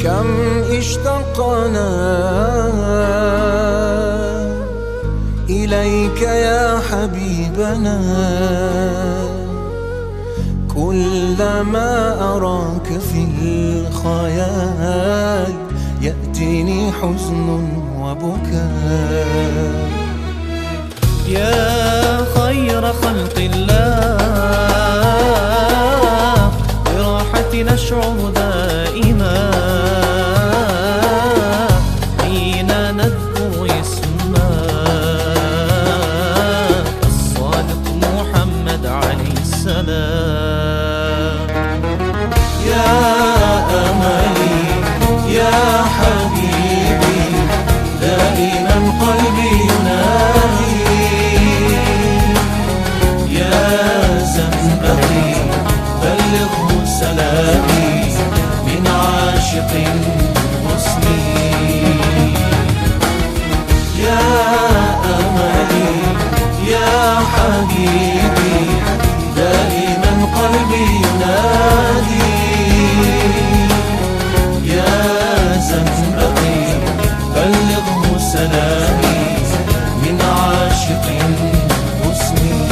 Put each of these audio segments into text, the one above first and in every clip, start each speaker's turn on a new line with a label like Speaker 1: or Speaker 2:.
Speaker 1: كم اشتقنا إليك يا حبيبنا، كلما أراك في الخيال يأتيني حزن وبكاء.
Speaker 2: يا خير خلق الله براحة نشعر دائما حين نذكر اسمك الصادق محمد عليه السلام.
Speaker 1: يا أملي يا حبيبي دائما قلبي ينادي، يا زنبقي بلغه سلامي من عاشق مسلم. يا أملي يا حبيبي دائما قلبي ينادي، يا زنبقي بلغه سلامي من عاشق مسلم.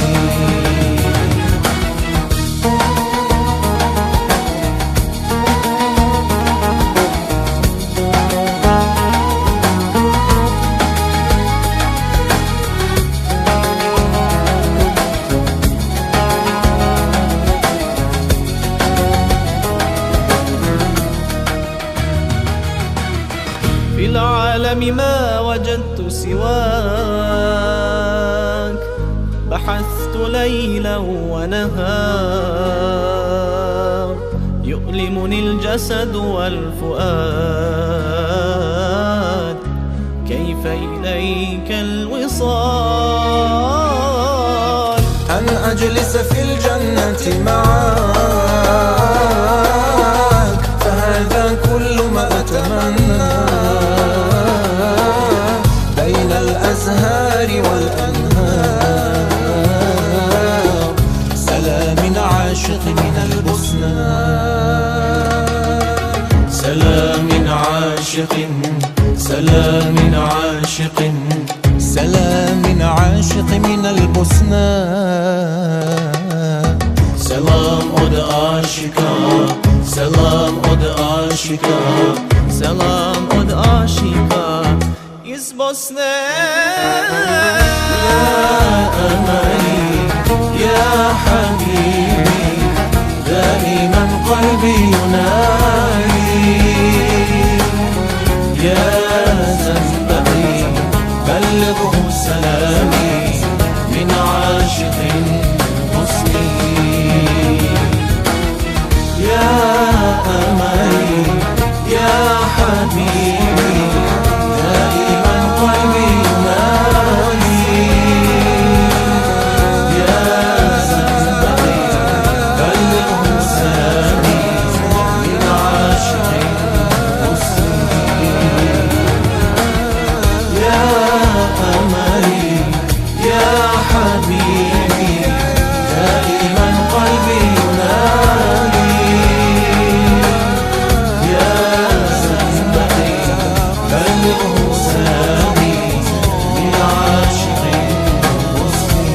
Speaker 2: في العالم ما وجدت سواك، بحثت ليلا ونهار، يؤلمني الجسد والفؤاد، كيف إليك الوصال؟
Speaker 1: أن أجلس في الجنة معاك، فهذا كل ما أتمنى، بين الأزهار والأنهار، سلام عاشق من البستان. سلام عاشق سلام عاشق سلام عاشق من البستان. سلام od aşika selam od aşika
Speaker 2: سلام od aşika iz Bosne.
Speaker 1: يا أملي يا حبيبي دائما قلبي ينادي، يا زنبقي بلغه سلامي من عاشق مسلم. يا أملي يا حبيبي دائما قلبي ينادي، يا زنبقي بلغه سلامي من عاشق مسلم. يا أملي يا حبيبي دائما قلبي ينادي، يا زنبقي بلغه سلامي من عاشق مسلم.